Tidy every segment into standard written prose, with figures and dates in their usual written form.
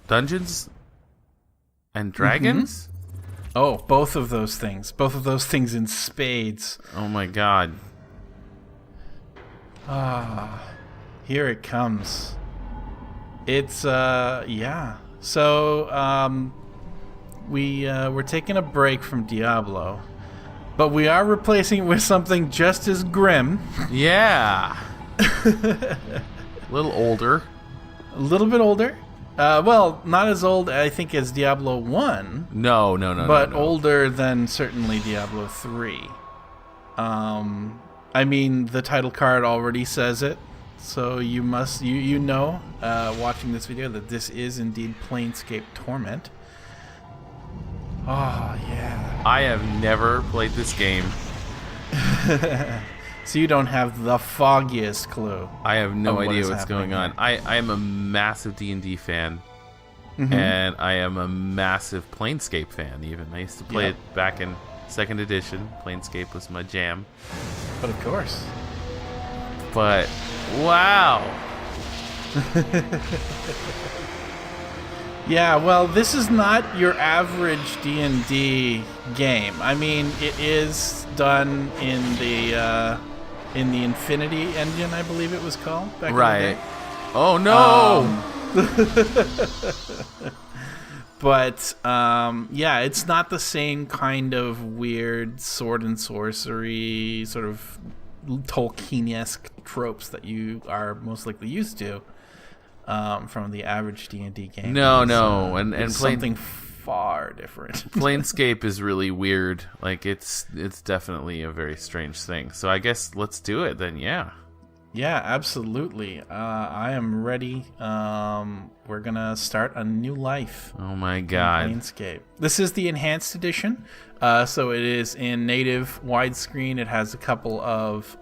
Dungeons and Dragons? Oh, both of those things. Both of those things in spades. Oh my god. Here it comes. It's, yeah. So, we're taking a break from Diablo, but we are replacing it with something just as grim. Yeah. A little older. A little bit older. Well, not as old, I think, as Diablo 1. No. But older than certainly Diablo 3. I mean, the title card already says it. So you must, you know, watching this video, that this is indeed Planescape Torment. Oh, yeah. I have never played this game. So you don't have the foggiest clue. I have no idea what's going on. I am a massive D&D fan. And I am a massive Planescape fan, even. I used to play it back in 2nd edition. Planescape was my jam. But of course. But, wow. Yeah, well, this is not your average D&D game. I mean, it is done in the Infinity engine, I believe it was called back in the day. Oh no. But yeah, it's not the same kind of weird sword and sorcery sort of Tolkien-esque tropes that you are most likely used to from the average D&D game. No, and something far different. Planescape is really weird. Like it's definitely a very strange thing. So I guess let's do it then. Yeah. Yeah, absolutely. I am ready. We're gonna start a new life. Oh my god. In Planescape. This is the enhanced edition. So it is in native widescreen. It has a couple of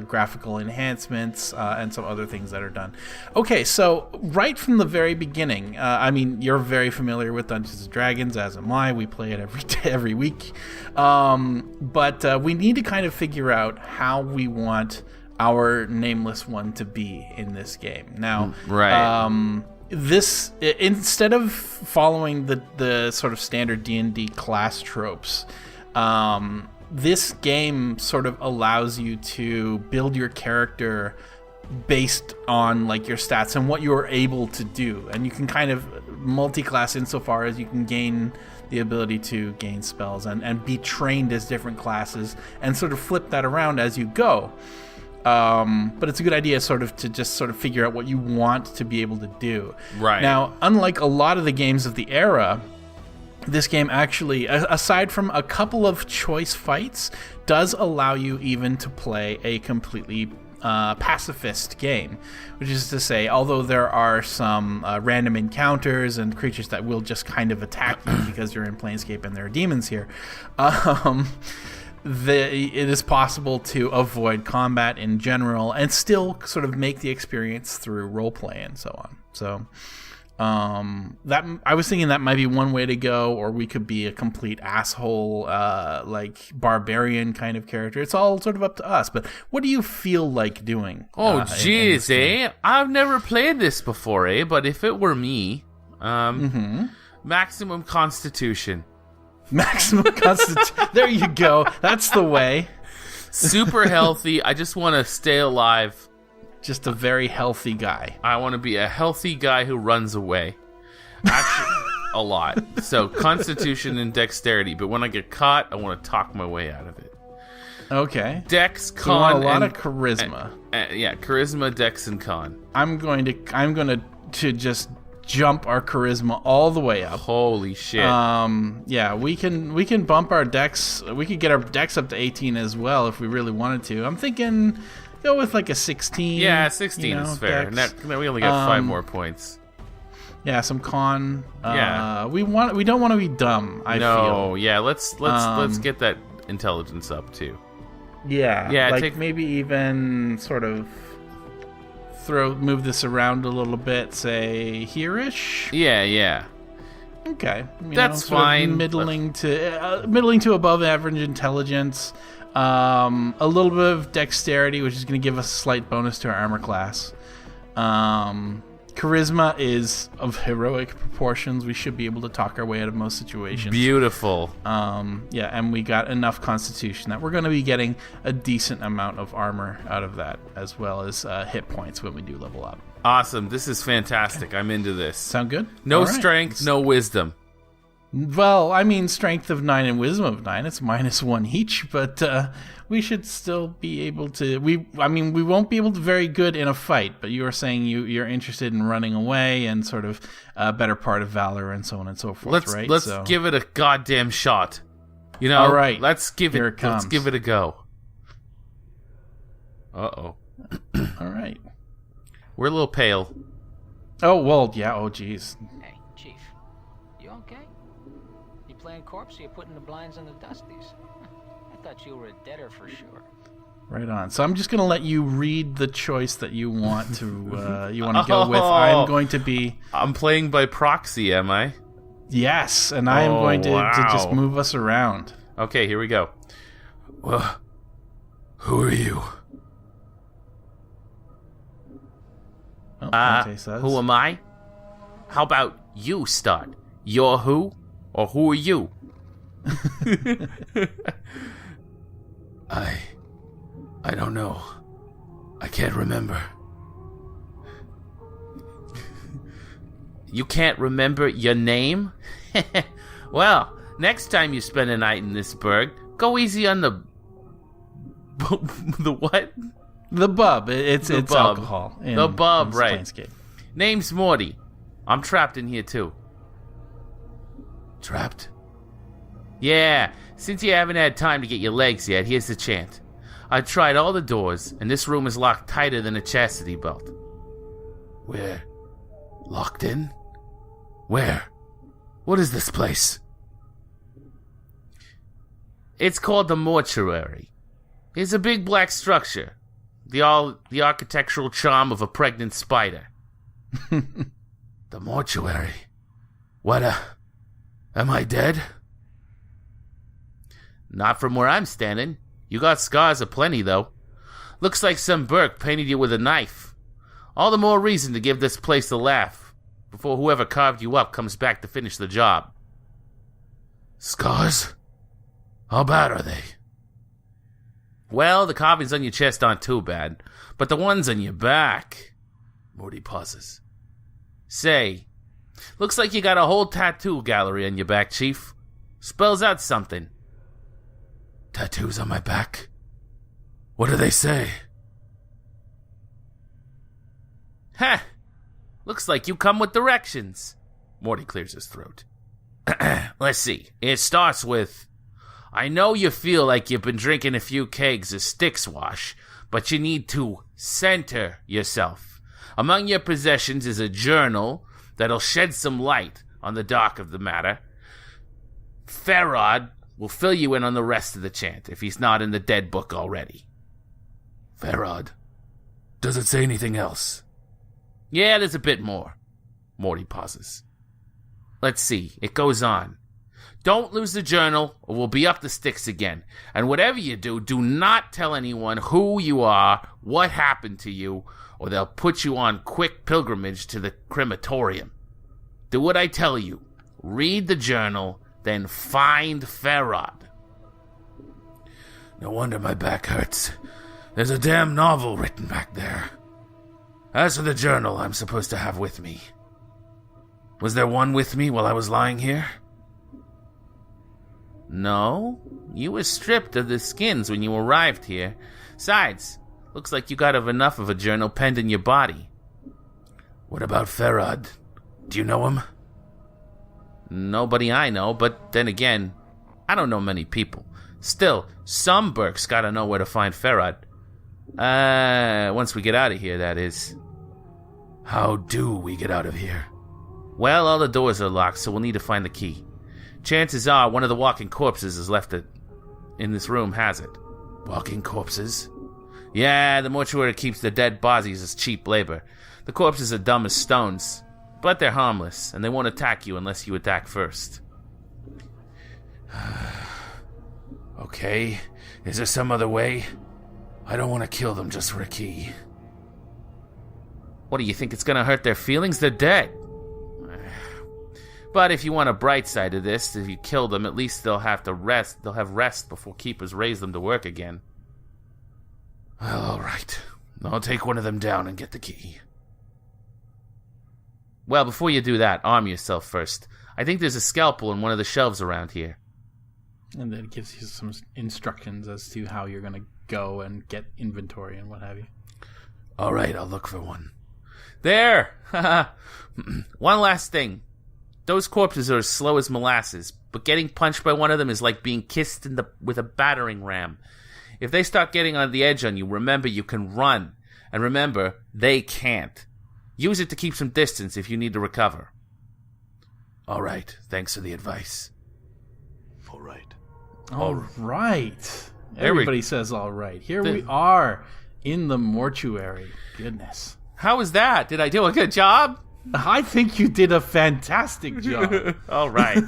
graphical enhancements and some other things that are done. Okay, so right from the very beginning, I mean, you're very familiar with Dungeons & Dragons, as am I. We play it every week. But we need to kind of figure out how we want our Nameless One to be in this game. Now, this, instead of following the sort of standard D&D class tropes, this game sort of allows you to build your character based on like your stats and what you're able to do, and you can kind of multi-class insofar as you can gain the ability to gain spells and be trained as different classes and sort of flip that around as you go. But it's a good idea to just figure out what you want to be able to do. Right. Now, unlike a lot of the games of the era, this game actually, aside from a couple of choice fights, does allow you even to play a completely pacifist game, which is to say, although there are some random encounters and creatures that will just kind of attack you because you're in Planescape and there are demons here, it is possible to avoid combat in general and still sort of make the experience through roleplay and so on. So that I was thinking that might be one way to go, or we could be a complete asshole, like barbarian kind of character. It's all sort of up to us. But what do you feel like doing? Oh, jeez, I've never played this before, but if it were me, maximum constitution. Maximum constitution. There you go. That's the way. Super healthy. I just want to stay alive. Just a very healthy guy. I want to be a healthy guy who runs away. Actually, a lot. So constitution and dexterity. But when I get caught, I want to talk my way out of it. Okay. Dex, con, so you want a lot of charisma. Yeah, charisma, dex, and con. I'm going to just jump our charisma all the way up. Holy shit. Yeah, we can bump our dex. We could get our dex up to 18 as well if we really wanted to. I'm thinking go with like a 16. Yeah, 16 is fair. We only got 5 more points. Yeah, some con. Yeah. We don't want to be dumb, I feel. No, yeah, let's get that intelligence up too. Yeah. Yeah, like maybe even sort of move this around a little bit, say here-ish. Yeah. Okay, that's fine. Middling to above average intelligence, a little bit of dexterity, which is going to give us a slight bonus to our armor class, and Charisma is of heroic proportions. We should be able to talk our way out of most situations. Beautiful. Yeah, and we got enough Constitution that we're going to be getting a decent amount of armor out of that, as well as hit points when we do level up. Awesome. This is fantastic. I'm into this. Sound good? No strength, no wisdom. Well, I mean, strength of 9 and wisdom of 9. It's -1 each, but we should still be able to. We won't be able to very good in a fight. But you were saying you're interested in running away and sort of a better part of valor and so on and so forth. Let's give it a goddamn shot. You know. All right. Let's give it a go. Uh-oh. All right. We're a little pale. Oh well, yeah. Oh geez. Hey, Chief. You okay? You playing corpse or you putting the blinds on the dusties? I thought you were a deader for sure. Right on. So I'm just going to let you read the choice that you want to go with. I'm going to be. I'm playing by proxy, am I? Yes, and I am going to just move us around. Okay, here we go. Well, who are you? Who am I? How about you start? You're who? Or who are you? I don't know. I can't remember. You can't remember your name? Well, next time you spend a night in this burg, go easy on the... the what? The bub. It's bub. Alcohol. The bub, right. Planescape. Name's Morte. I'm trapped in here, too. Trapped? Yeah, since you haven't had time to get your legs yet, here's the chant. I've tried all the doors, and this room is locked tighter than a chastity belt. We're locked in? Where? What is this place? It's called the Mortuary. It's a big black structure. The architectural charm of a pregnant spider. The Mortuary? What am I dead? Not from where I'm standing. You got scars aplenty, though. Looks like some Burke painted you with a knife. All the more reason to give this place a laugh before whoever carved you up comes back to finish the job. Scars? How bad are they? Well, the carvings on your chest aren't too bad, but the ones on your back... Morty pauses. Say, looks like you got a whole tattoo gallery on your back, Chief. Spells out something. Tattoos on my back? What do they say? Heh! Looks like you come with directions. Morty clears his throat. Let's see. It starts with... I know you feel like you've been drinking a few kegs of Styx wash, but you need to center yourself. Among your possessions is a journal that'll shed some light on the dark of the matter. Farod will fill you in on the rest of the chant, if he's not in the dead book already. Farod. Does it say anything else? Yeah, there's a bit more. Morty pauses. Let's see. It goes on. Don't lose the journal, or we'll be up the sticks again. And whatever you do, do not tell anyone who you are, what happened to you, or they'll put you on quick pilgrimage to the crematorium. Do what I tell you. Read the journal, then find Farod. No wonder my back hurts. There's a damn novel written back there. As for the journal I'm supposed to have with me. Was there one with me while I was lying here? No, you were stripped of the skins when you arrived here. Besides, looks like you got enough of a journal penned in your body. What about Farod? Do you know him? Nobody I know, but then again, I don't know many people. Still, some Burks gotta know where to find Farod. Once we get out of here, that is. How do we get out of here? Well, all the doors are locked, so we'll need to find the key. Chances are one of the walking corpses is left in this room has it. Walking corpses? Yeah, the mortuary keeps the dead bodies as cheap labor. The corpses are dumb as stones, but they're harmless, and they won't attack you unless you attack first. Okay, is there some other way? I don't want to kill them just for a key. What do you think? It's gonna hurt their feelings? They're dead. But if you want a bright side of this, if you kill them, at least they'll have rest before keepers raise them to work again. Well, all right. I'll take one of them down and get the key. Well, before you do that, arm yourself first. I think there's a scalpel in one of the shelves around here. And then it gives you some instructions as to how you're going to go and get inventory and what have you. All right, I'll look for one. There! One last thing. Those corpses are as slow as molasses, but getting punched by one of them is like being kissed with a battering ram. If they start getting on the edge on you, remember you can run. And remember, they can't. Use it to keep some distance if you need to recover. All right, thanks for the advice. All right. All right. Everybody says all right. Here we are in the mortuary. Goodness. How was that? Did I do a good job? I think you did a fantastic job. All right.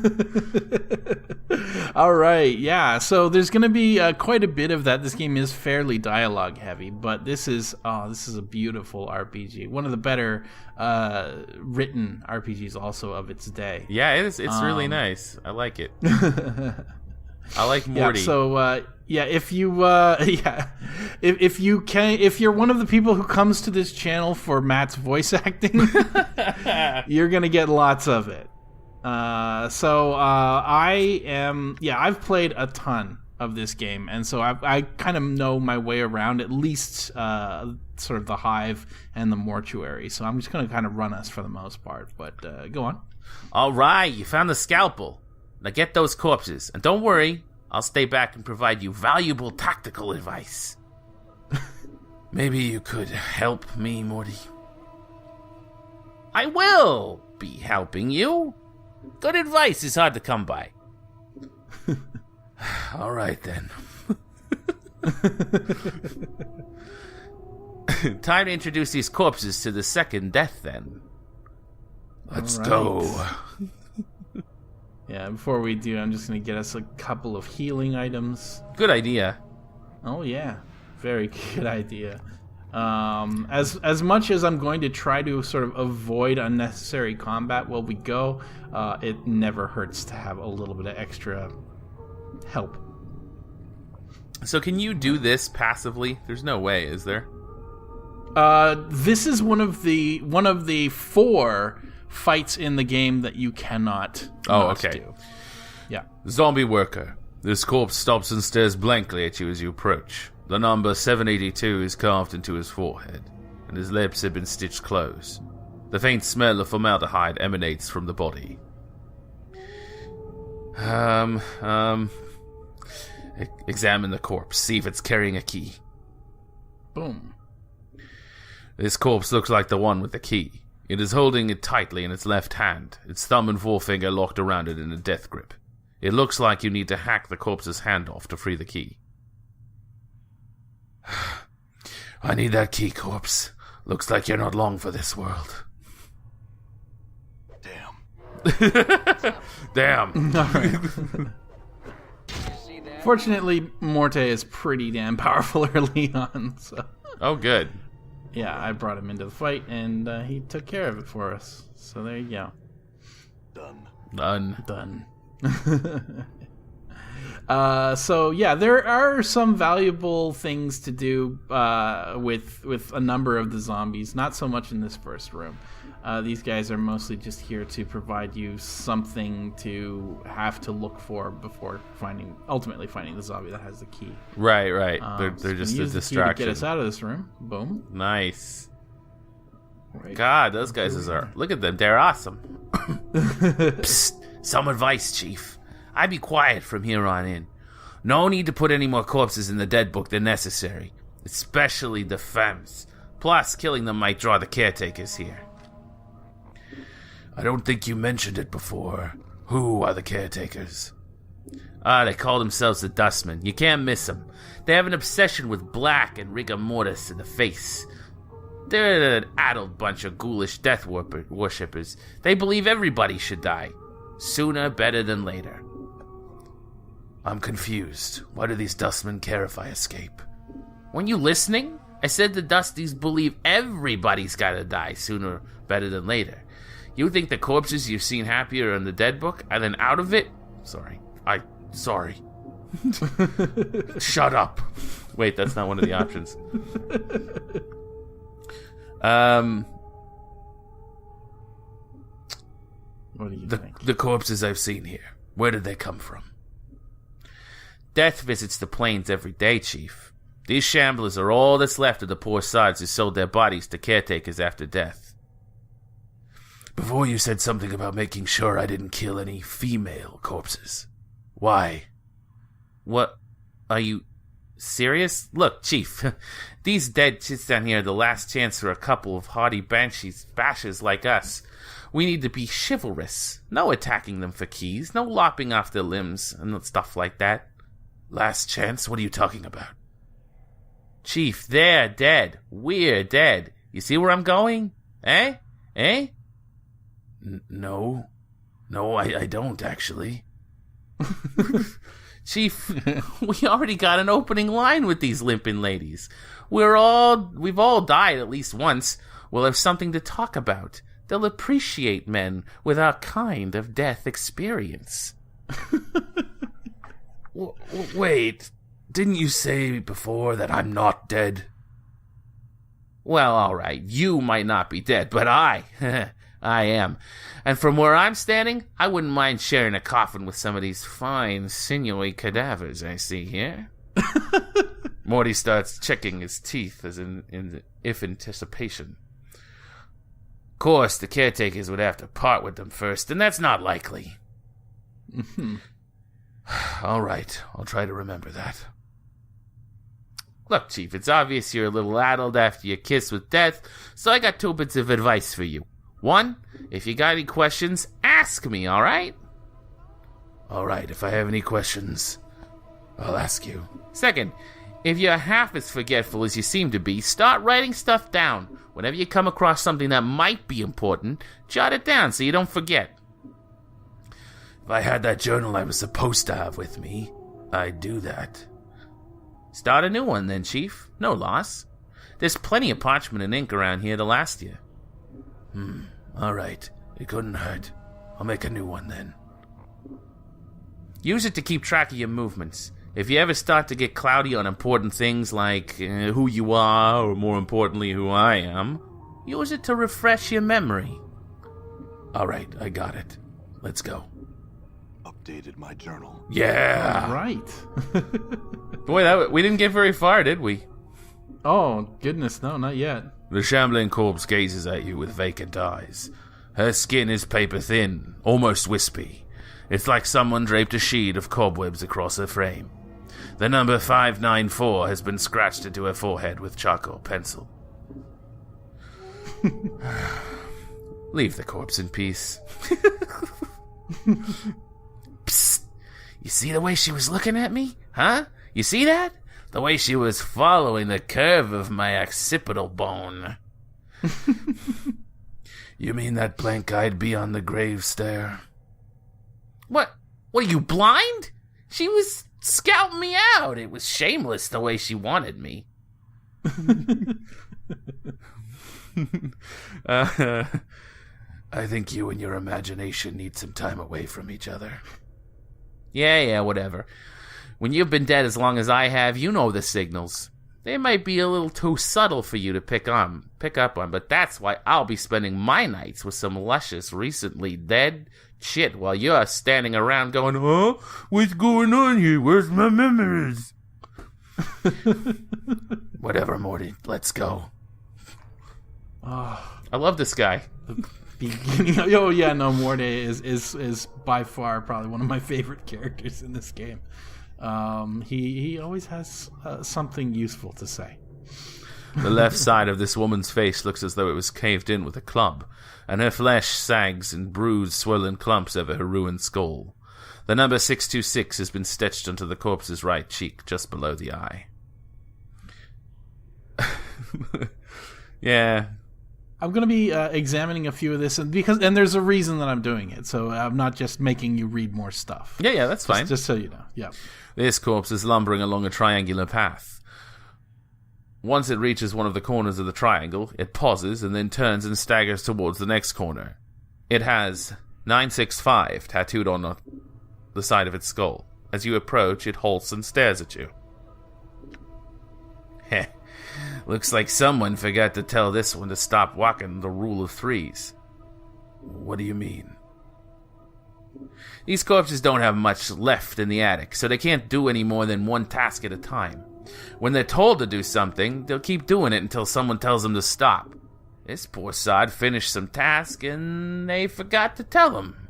All right, yeah. So there's going to be quite a bit of that. This game is fairly dialogue heavy, but this is a beautiful RPG. One of the better written RPGs also of its day. Yeah, it's really nice. I like it. I like Morte. Yeah, so if you're one of the people who comes to this channel for Matt's voice acting, you're gonna get lots of it. I've played a ton of this game, and so I kind of know my way around at least sort of the Hive and the Mortuary. So I'm just gonna kind of run us for the most part. But go on. All right, you found the scalpel. Now get those corpses, and don't worry, I'll stay back and provide you valuable tactical advice. Maybe you could help me, Morty. I will be helping you. Good advice is hard to come by. All right, then. Time to introduce these corpses to the second death, then. Let's go. Yeah, before we do, I'm just going to get us a couple of healing items. Good idea. Oh, yeah. Very good idea. As much as I'm going to try to sort of avoid unnecessary combat while we go, it never hurts to have a little bit of extra help. So can you do this passively? There's no way, is there? This is one of the 4 fights in the game that you cannot do. Yeah. Zombie worker. This corpse stops and stares blankly at you as you approach. The number 782 is carved into his forehead, and his lips have been stitched closed. The faint smell of formaldehyde emanates from the body. Examine the corpse. See if it's carrying a key. Boom. This corpse looks like the one with the key. It is holding it tightly in its left hand, its thumb and forefinger locked around it in a death grip. It looks like you need to hack the corpse's hand off to free the key. I need that key, corpse. Looks like you're not long for this world. Damn. All right. Fortunately, Morte is pretty damn powerful early on. So. Oh, good. Yeah, I brought him into the fight, and he took care of it for us. So there you go. Done. So yeah, there are some valuable things to do with a number of the zombies. Not so much in this first room. These guys are mostly just here to provide you something to have to look for before ultimately finding the zombie that has the key. Right. They're just a distraction. To get us out of this room. Boom. Nice. Right. God, those guys are. Look at them. They're awesome. Psst. Some advice, Chief. I be quiet from here on in. No need to put any more corpses in the dead book than necessary, especially the femmes. Plus, killing them might draw the caretakers here. I don't think you mentioned it before. Who are the caretakers? They call themselves the Dustmen. You can't miss them. They have an obsession with black and rigor mortis in the face. They're an addled bunch of ghoulish death worshippers. They believe everybody should die. Sooner, better than later. I'm confused. Why do these Dustmen care if I escape? Weren't you listening? I said the Dusties believe everybody's gotta die sooner better than later. You think the corpses you've seen happier in the dead book and then out of it? Sorry. Shut up. Wait, that's not one of the options. What do you think? The corpses I've seen here, where did they come from? Death visits the plains every day, Chief. These shamblers are all that's left of the poor sods who sold their bodies to caretakers after death. Before you said something about making sure I didn't kill any female corpses. Why? What? Are you serious? Look, Chief, these dead chits down here are the last chance for a couple of hardy bashers like us. We need to be chivalrous. No attacking them for keys, no lopping off their limbs and stuff like that. Last chance? What are you talking about? Chief, they're dead. We're dead. You see where I'm going? Eh? No, I don't, actually. Chief, we already got an opening line with these limping ladies. We've all died at least once. We'll have something to talk about. They'll appreciate men with our kind of death experience. Wait, didn't you say before that I'm not dead? Well, all right, you might not be dead, but I am. And from where I'm standing, I wouldn't mind sharing a coffin with some of these fine, sinewy cadavers I see here. Morty starts checking his teeth as in anticipation. Of course, the caretakers would have to part with them first, and that's not likely. All right, I'll try to remember that. Look, Chief, it's obvious you're a little addled after your kiss with death, so I got 2 bits of advice for you. 1, if you got any questions, ask me, all right? All right, if I have any questions, I'll ask you. 2nd, if you're half as forgetful as you seem to be, start writing stuff down. Whenever you come across something that might be important, jot it down so you don't forget. If I had that journal I was supposed to have with me, I'd do that. Start a new one then, Chief. No loss. There's plenty of parchment and ink around here to last you. All right. It couldn't hurt. I'll make a new one then. Use it to keep track of your movements. If you ever start to get cloudy on important things like who you are, or more importantly, who I am, use it to refresh your memory. All right, I got it. Let's go. Updated my journal. Yeah! All right. Boy, we didn't get very far, did we? Oh, goodness, no, not yet. The shambling corpse gazes at you with vacant eyes. Her skin is paper thin, almost wispy. It's like someone draped a sheet of cobwebs across her frame. The number 594 has been scratched into her forehead with charcoal pencil. Leave the corpse in peace. Psst. You see the way she was looking at me? Huh? You see that? The way she was following the curve of my occipital bone. You mean that blank-eyed beyond the grave stare? What? What, are you blind? She was scouting me out. It was shameless the way she wanted me. I think you and your imagination need some time away from each other. Yeah, whatever. When you've been dead as long as I have, you know the signals. They might be a little too subtle for you to pick up on, but that's why I'll be spending my nights with some luscious, recently dead shit while you're standing around going, huh? What's going on here? Where's my memories? Whatever, Morty. Let's go. I love this guy. Oh yeah, no, Morte is by far probably one of my favorite characters in this game. He always has something useful to say. The left side of this woman's face looks as though it was caved in with a club, and her flesh sags in bruised, swollen clumps over her ruined skull. The number 626 has been stitched onto the corpse's right cheek, just below the eye. Yeah. I'm going to be examining a few of this, and there's a reason that I'm doing it, so I'm not just making you read more stuff. Yeah, that's fine. Just so you know, yeah. This corpse is lumbering along a triangular path. Once it reaches one of the corners of the triangle, it pauses and then turns and staggers towards the next corner. It has 965 tattooed on the side of its skull. As you approach, it halts and stares at you. Heh. Looks like someone forgot to tell this one to stop walking the rule of threes. What do you mean? These corpses don't have much left in the attic, so they can't do any more than one task at a time. When they're told to do something, they'll keep doing it until someone tells them to stop. This poor sod finished some task and they forgot to tell him.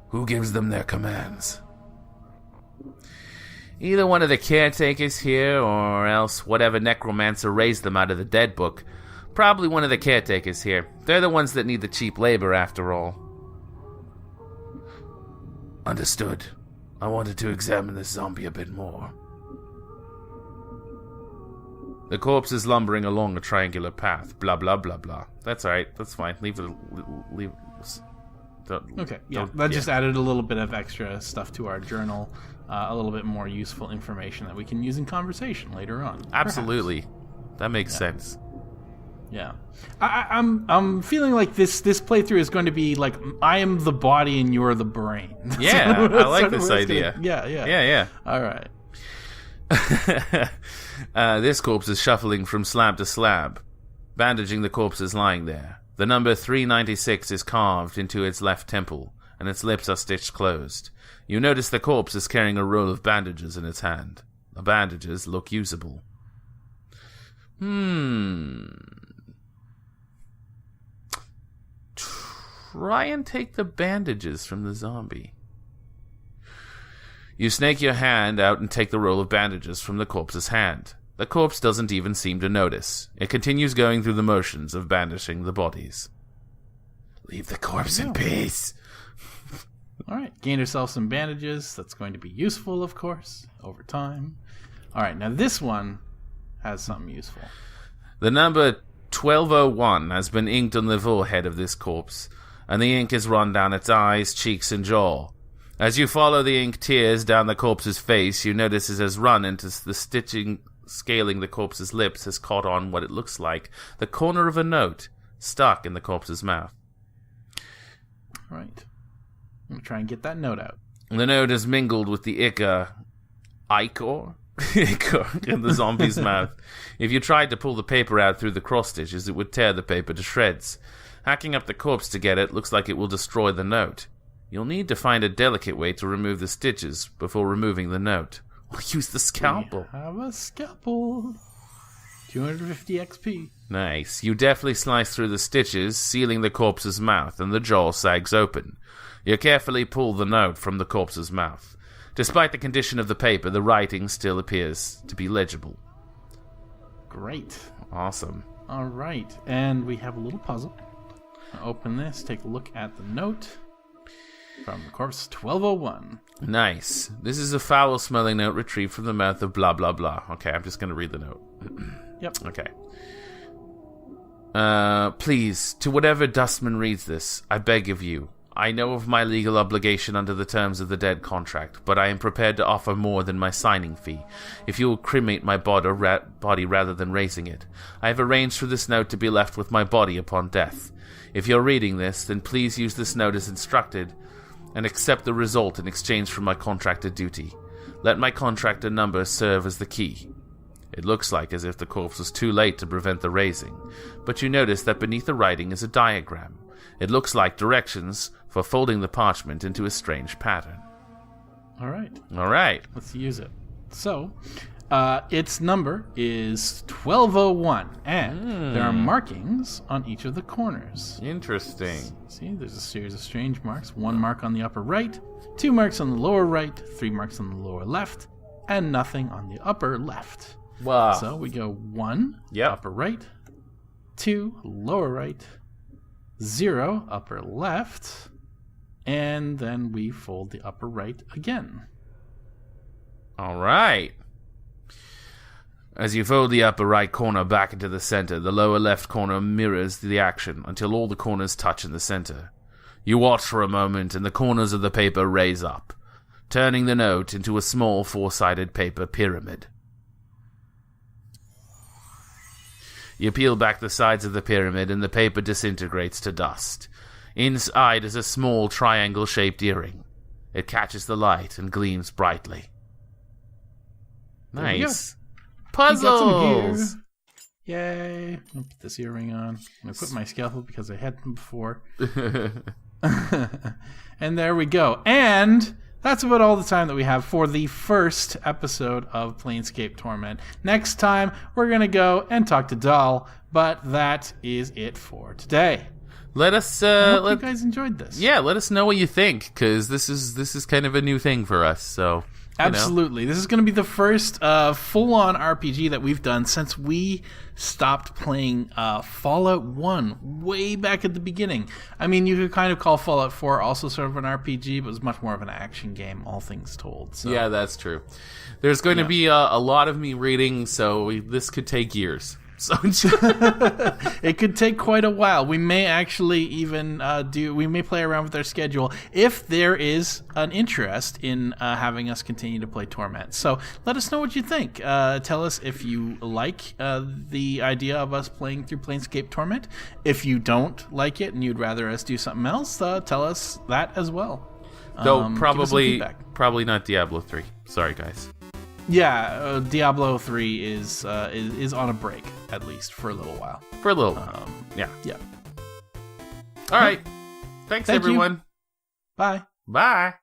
Who gives them their commands? Either one of the caretakers here, or else whatever necromancer raised them out of the dead book. Probably one of the caretakers here. They're the ones that need the cheap labor, after all. Understood. I wanted to examine this zombie a bit more. The corpse is lumbering along a triangular path. Blah, blah, blah, blah. That's alright. That's fine. Leave it. Okay, yeah. That just added a little bit of extra stuff to our journal. A little bit more useful information that we can use in conversation later on. Absolutely. Perhaps. That makes sense. Yeah. I'm feeling like this playthrough is going to be like, I am the body and you're the brain. Yeah, I like this idea. Yeah. All right. This corpse is shuffling from slab to slab, bandaging the corpses lying there. The number 396 is carved into its left temple, and its lips are stitched closed. You notice the corpse is carrying a roll of bandages in its hand. The bandages look usable. Try and take the bandages from the zombie. You snake your hand out and take the roll of bandages from the corpse's hand. The corpse doesn't even seem to notice. It continues going through the motions of bandaging the bodies. Leave the corpse in peace. All right, gain yourself some bandages. That's going to be useful, of course, over time. All right, now this one has something useful. The number 1201 has been inked on the forehead of this corpse, and the ink has run down its eyes, cheeks, and jaw. As you follow the ink tears down the corpse's face, you notice it has run into the stitching, scaling the corpse's lips has caught on what it looks like the corner of a note stuck in the corpse's mouth. All right. I'm going to try and get that note out. The note is mingled with the ichor in the zombie's mouth. If you tried to pull the paper out through the cross stitches, it would tear the paper to shreds. Hacking up the corpse to get it looks like it will destroy the note. You'll need to find a delicate way to remove the stitches before removing the note. Or use the scalpel. We have a scalpel. 250 XP. Nice. You deftly slice through the stitches, sealing the corpse's mouth, and the jaw sags open. You carefully pull the note from the corpse's mouth. Despite the condition of the paper, the writing still appears to be legible. Great. Awesome. All right. And we have a little puzzle. Open this, take a look at the note from the corpse 1201. Nice. This is a foul-smelling note retrieved from the mouth of blah, blah, blah. Okay, I'm just going to read the note. Yep. Okay. Please, to whatever dustman reads this, I beg of you. I know of my legal obligation under the terms of the dead contract, but I am prepared to offer more than my signing fee, if you will cremate my body rather than raising it. I have arranged for this note to be left with my body upon death. If you're reading this, then please use this note as instructed, and accept the result in exchange for my contracted duty. Let my contractor number serve as the key. It looks like as if the corpse was too late to prevent the raising, but you notice that beneath the writing is a diagram. It looks like directions for folding the parchment into a strange pattern. All right. Let's use it. So, its number is 1201, and there are markings on each of the corners. Interesting. See, there's a series of strange marks. 1 mark on the upper right, 2 marks on the lower right, 3 marks on the lower left, and nothing on the upper left. Wow. So we go 1, upper right, 2, lower right, 0, upper left, and then we fold the upper right again. All right. As you fold the upper right corner back into the center, the lower left corner mirrors the action until all the corners touch in the center. You watch for a moment, and the corners of the paper raise up, turning the note into a small 4-sided paper pyramid. You peel back the sides of the pyramid and the paper disintegrates to dust. Inside is a small triangle-shaped earring. It catches the light and gleams brightly. Nice. Puzzles! Yay. I'll put this earring on. I'm going to put my scalpel because I had them before. And there we go. And that's about all the time that we have for the first episode of Planescape Torment. Next time, we're going to go and talk to Dahl, but that is it for today. Let us. I hope you guys enjoyed this. Yeah, let us know what you think, because this is kind of a new thing for us. So absolutely, this is going to be the first full-on RPG that we've done since we stopped playing Fallout 1 way back at the beginning. I mean, you could kind of call Fallout 4 also sort of an RPG, but it was much more of an action game, all things told. So. Yeah, that's true. There's going to be a lot of me reading, so this could take years. So it could take quite a while. We may actually even we may play around with our schedule if there is an interest in having us continue to play Torment. So let us know what you think. Tell us if you like the idea of us playing through Planescape Torment. If you don't like it and you'd rather us do something else, tell us that as well. Though probably not Diablo 3. Sorry, guys. Yeah, Diablo 3 is on a break, at least, for a little while. Yeah. All right. Thanks, everyone. You. Bye. Bye.